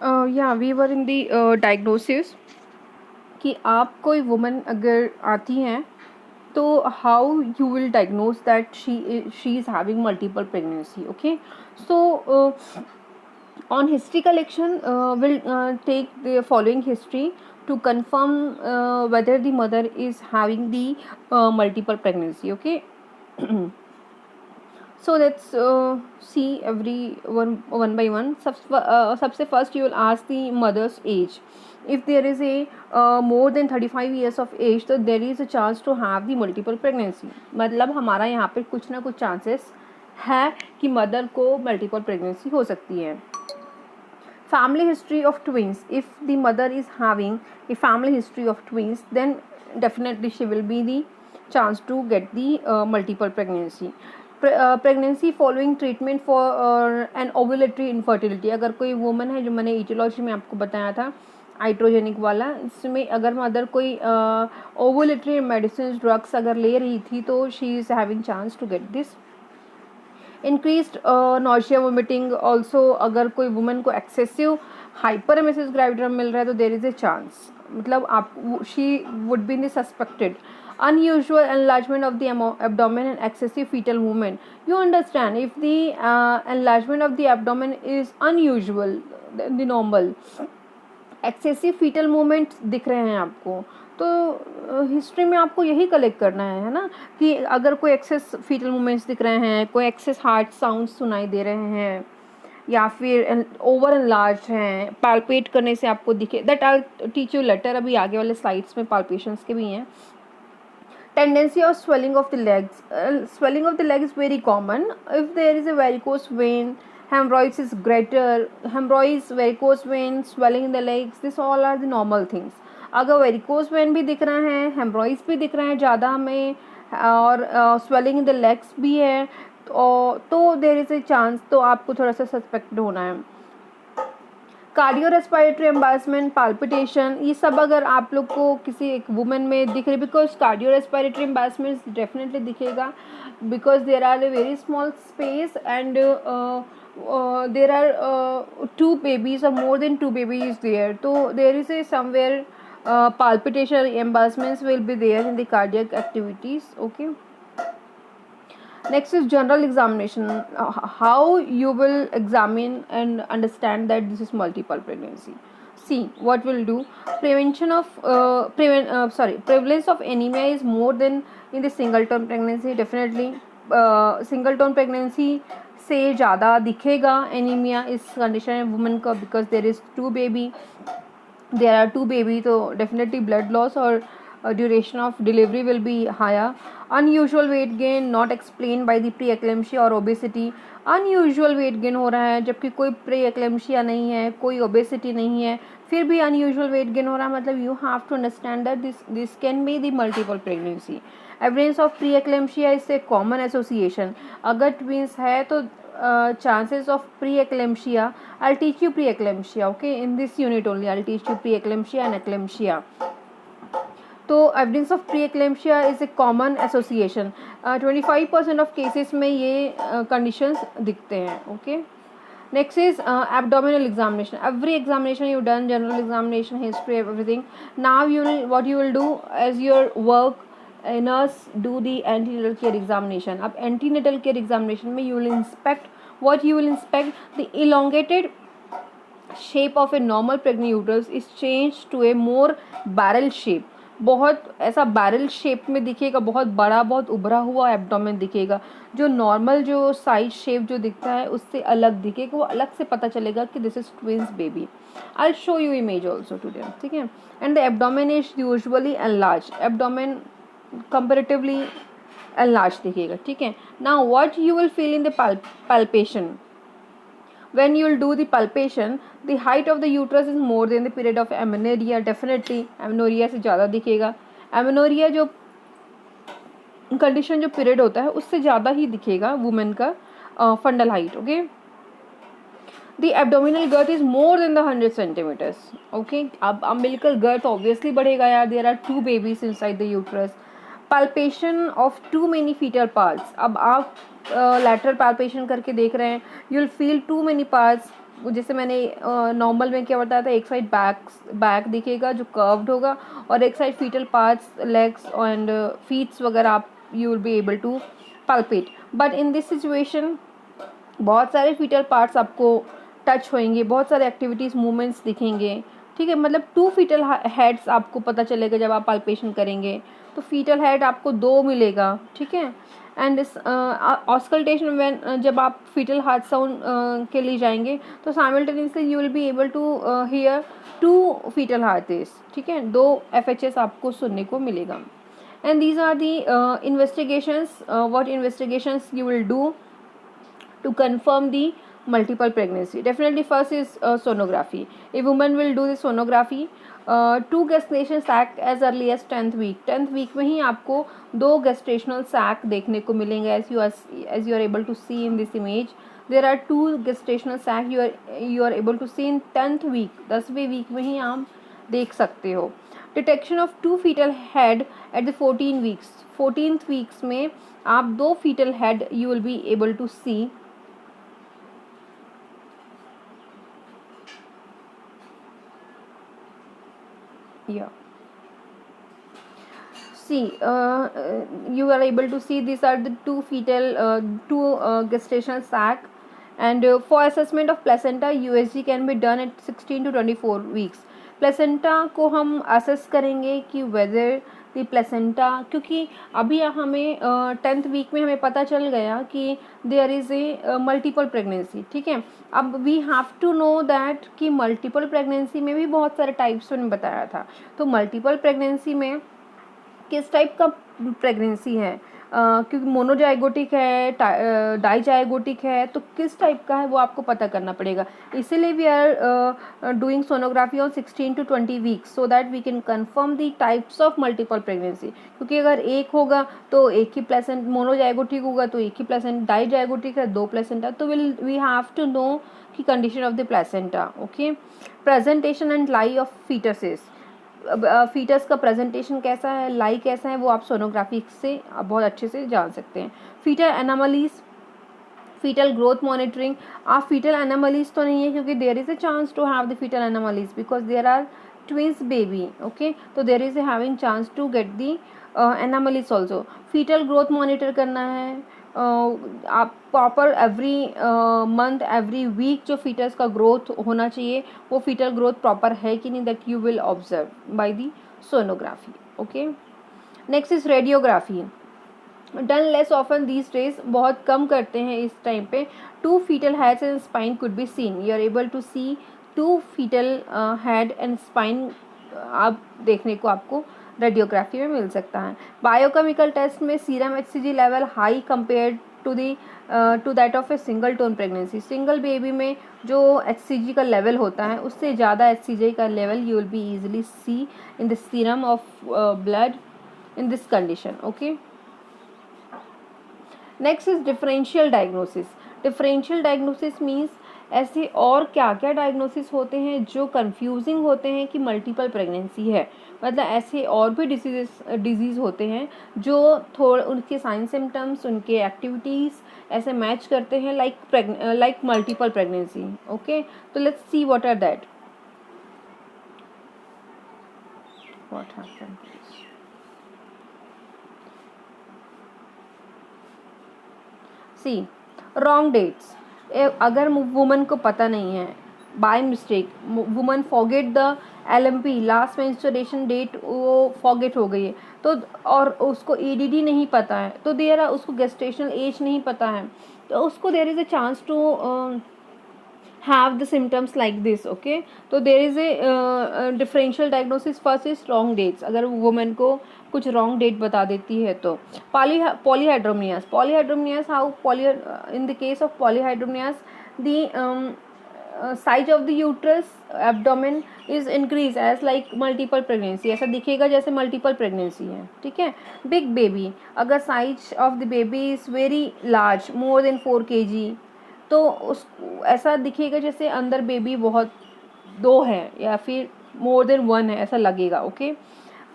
या we were in the diagnosis कि आप कोई वुमन अगर आती हैं तो how you will diagnose that she is having multiple pregnancy. Okay, so on history collection will take the following history to confirm whether the mother is having the multiple pregnancy. Okay. So let's see every one by one. सबसे first you will ask the mother's age. If there is a more than 35 years of age, तो there is a chance to have the multiple pregnancy. मतलब हमारा यहाँ पे कुछ ना कुछ chances है कि mother को multiple pregnancy हो सकती है. Family history of twins. If the mother is having a family history of twins, then definitely she will be the chance to get the multiple pregnancy. Pregnancy following treatment for an ovulatory infertility. अगर कोई woman है, जो मैंने aetiology में आपको बताया था hydrogenic वाला, इसमें अगर मदर कोई ओवुलेटरी मेडिसिन ड्रग्स अगर ले रही थी तो she is having chance to get this. Increased nausea vomiting also. अगर कोई वुमन को एक्सेसिव हाइपरमेसिस ग्रेविडिटी मिल रहा है तो देर इज़ ए चांस, मतलब आप she would be in the suspected. unusual enlargement of the abdomen and excessive fetal movement. You understand, if the enlargement of the abdomen is unusual than the normal, excessive fetal movement दिख रहे हैं आपको, तो history में आपको यही collect करना है ना, कि अगर कोई एक्सेस फीटल मूवमेंट्स दिख रहे हैं, कोई एक्सेस हार्ट साउंड्स सुनाई दे रहे हैं, या फिर ओवर एनलार्ज हैं, पाल्पेट करने से आपको दिखे, that I teach you later. अभी आगे वाले स्लाइड्स में पाल्पेशंस के भी हैं. Tendency of swelling of the legs. Swelling of the leg is very common. If there is a varicose vein, hemorrhoids is greater. Hemorrhoids, varicose vein, swelling in the legs, this all are the normal things. अगर varicose when भी दिख रहा है, haemorrhoids भी दिख रहे हैं ज़्यादा हमें, और स्वेलिंग इन द लेग्स भी है, तो देर इज़ ए चांस, तो आपको थोड़ा सा सस्पेक्टेड होना है. कार्डियो रेस्पिरेटरी एम्बार्समेंट, पाल्पिटेशन, ये सब अगर आप लोग को किसी एक वुमेन में दिख रही, because cardio respiratory embarrassment definitely दिखेगा, because there are a very small space and there are 2 babies or more than 2 babies there, so there is a somewhere palpitation embarrassments will be there in the cardiac activities. Okay. Next is general examination. How you will examine and understand that this is multiple pregnancy. See, what we'll do. Prevention of prevalence of anemia is more than in the singleton pregnancy. Definitely, singleton pregnancy से ज़्यादा दिखेगा anaemia इस condition में women का, because there is 2 baby, there are 2 baby, तो definitely blood loss और duration of delivery will be higher. Unusual weight gain not explained by the pre-eclampsia or obesity. Unusual weight gain हो रहा है जबकि कोई pre-eclampsia नहीं है, कोई obesity नहीं है, फिर भी unusual weight gain हो रहा है, मतलब you have to understand that this can be the multiple pregnancy. Evidence of pre-eclampsia is a common association. अगर twins है तो chances of pre-eclampsia, I'll teach you pre-eclampsia, okay, in this unit only I'll teach you pre-eclampsia and eclampsia. तो evidence of pre eclampsia is a common association. 25% of cases में ये conditions दिखते हैं. Okay. Next is abdominal examination. Every examination you done, general examination, history, everything. Now what you will do as your work, nurse do the antenatal care examination. अब antenatal care examination में you will inspect, what you will inspect, the elongated shape of a normal pregnant uterus is changed to a more barrel shape. बहुत ऐसा barrel shape में दिखेगा, बहुत बड़ा, बहुत उभरा हुआ एब्डोमेन दिखेगा, जो नॉर्मल जो साइज शेप जो दिखता है उससे अलग दिखेगा, वो अलग से पता चलेगा कि this is twins baby. I show you image also today. ठीक है. And the abdomen is usually enlarge. Abdomen comparatively enlarge दिखेगा. ठीक है. Now what you will feel in the palpation. When you will do the palpation, the height of the uterus is more than the period of amenorrhea. Definitely amenorrhea से ज़्यादा दिखेगा. amenorrhea जो condition जो period होता है उससे ज़्यादा ही दिखेगा वुमेन का fundal height. Okay. The abdominal girth is more than the 100 centimeters. Okay. अब umbilical girth obviously बढ़ेगा यार. There are 2 babies inside the uterus. Palpation of too many fetal parts. अब आप lateral palpation करके देख रहे हैं, you will feel too many parts जैसे मैंने नॉर्मल में क्या बताया था, एक साइड बैक दिखेगा जो कर्व्ड होगा, और एक side fetal parts, legs and feets वगैरह आप you will be able to palpate. But in this situation बहुत सारे फीटल पार्ट्स आपको टच होंगे, बहुत सारे एक्टिविटीज़ मूवमेंट्स दिखेंगे, ठीक है। मतलब 2 फीटल हेड्स आपको पता चलेगा जब आप पाल्पेशन करेंगे, तो फीटल हेड आपको 2 मिलेगा, ठीक है। एंड इस ऑस्कल्टेशन में जब आप फीटल हार्ट साउंड के लिए जाएंगे, तो simultaneously you will be able to hear 2 fetal heart rates, ठीक है, 2 FHS आपको सुनने को मिलेगा। And these are the investigations, what investigations you will do to confirm the multiple pregnancy. Definitely first is sonography. A woman will do the sonography. 2 gestation sac as early as 10th week. 10th week में ही आपको 2 gestational sac देखने को मिलेंगे, as you are able to see in this image. There are 2 gestational sac you are able to see in 10th week. 10वें week में ही आप देख सकते हो. Detection of 2 fetal head at the 14 weeks. 14th weeks में आप 2 fetal head you will be able to see. Yeah, see, you are able to see these are the 2 fetal 2 gestational sac. And for assessment of placenta, USG can be done at 16 to 24 weeks. Placenta को हम assess करेंगे कि whether the placenta, क्योंकि अभी हमें 10th week में हमें पता चल गया कि there is a multiple pregnancy, ठीक है। अब we have to know that कि मल्टीपल प्रेगनेंसी में भी बहुत सारे टाइप्स मैंने बताया था। तो मल्टीपल प्रेगनेंसी में किस टाइप का प्रेगनेंसी है, क्योंकि मोनोजाइगोटिक है, डाइजाइगोटिक है, तो किस टाइप का है वो आपको पता करना पड़ेगा। इसीलिए we are doing sonography on 16 to 20 weeks so that we can confirm the types of multiple pregnancy. क्योंकि अगर एक होगा तो एक ही प्लेसेंट, मोनोजाइगोटिक होगा तो एक ही प्लेसेंट, डाइजाइगोटिक है 2 प्लेसेंटा, तो वी हैव टू नो की condition of the placenta. Okay, presentation and lie of fetuses. Fetus का प्रेजेंटेशन कैसा है, लाई कैसा है, वो आप सोनोग्राफी से बहुत अच्छे से जान सकते हैं। Fetal anomalies, fetal growth monitoring. आप फीटल एनामलीज तो नहीं है, क्योंकि there is a chance to have the fetal anomalies because there are twins baby. Okay, तो there is a having chance to get the anomalies also. Fetal growth monitor करना है. आप proper every month, every week जो fetus का growth होना चाहिए, वो fetal growth proper है कि नहीं, that you will observe by the sonography. Okay, next is radiography. Done less often these days, बहुत कम करते हैं इस टाइम पे. 2 fetal heads and spine could be seen. You are able to see 2 fetal head and spine आप देखने को आपको रेडियोग्राफी में मिल सकता है. बायोकेमिकल टेस्ट में serum HCG level high compare to that of a single tone pregnancy. Single baby में जो HCG का लेवल होता है उससे ज़्यादा HCG का level you will be easily see in the serum of blood in this condition. Okay, next is differential diagnosis. Differential diagnosis means ऐसे और क्या क्या डायग्नोसिस होते हैं जो कंफ्यूजिंग होते हैं कि मल्टीपल प्रेगनेंसी है. मतलब ऐसे और भी डिजीज़ होते हैं जो थोड़े उनके साइन सिम्टम्स, उनके एक्टिविटीज़ ऐसे मैच करते हैं लाइक मल्टीपल प्रेगनेंसी. ओके, तो let's see what are that. What happened. See, wrong dates. अगर वुमन को पता नहीं है, by mistake woman forget the LMP last menstruation date, वो फॉरगेट हो गई है तो, और उसको EDD नहीं पता है, तो देयर उसको गेस्टेशनल एज नहीं पता है, तो उसको there is a chance to have the symptoms like this. Okay, तो there is a differential diagnosis. first is wrong dates. अगर woman को कुछ wrong date बता देती है तो. Polyhydramnios. How in the case of polyhydramnios, the size of the uterus, abdomen is increased as like multiple pregnancy. ऐसा दिखेगा जैसे multiple pregnancy है, ठीक है. Big baby, अगर size of the baby is very large, more than 4 kg, तो उस ऐसा दिखेगा जैसे अंदर बेबी बहुत 2 है या फिर मोर देन 1 है, ऐसा लगेगा. ओके,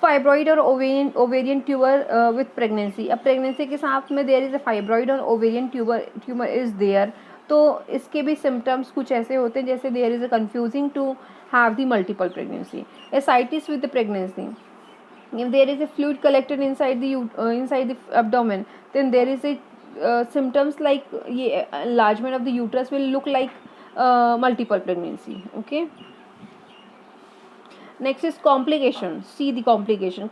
फाइब्रॉइड और ओवेरियन ट्यूबर विथ प्रेगनेंसी. अब प्रेगनेंसी के साथ में देयर इज़ अ फाइब्रॉइड और ओवेरियन ट्यूमर इज़ देयर, तो इसके भी सिम्टम्स कुछ ऐसे होते हैं जैसे there is a confusing to have the multiple pregnancy, ascites with the pregnancy, if there is a fluid collected inside the abdomen, then there is a symptoms like ये enlargement of the uterus will look like multiple pregnancy. Okay, next is complication. See the complication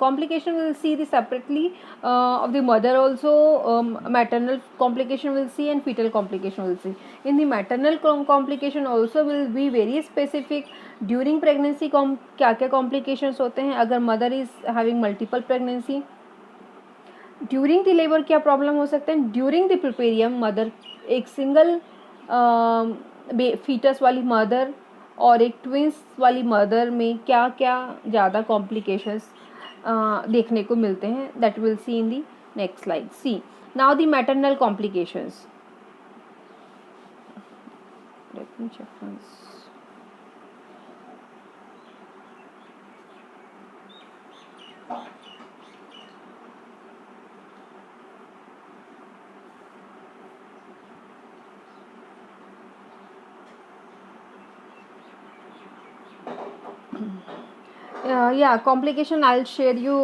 will see the separately of the mother also, maternal complication will see and fetal complication will see. In the maternal complication also will be very specific. During pregnancy क्या क्या complications होते हैं अगर mother is having multiple pregnancy. During the labour क्या problem हो सकते हैं, during the प्रिपेरियम mother, एक सिंगल फीटस वाली मदर और एक ट्विंस वाली मदर में क्या क्या ज़्यादा कॉम्प्लिकेशंस देखने को मिलते हैं, that will see in the next slide. See now the maternal complications. Let me check once. Yeah, complication I'll share you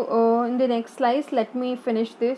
in the next slides. Let me finish this.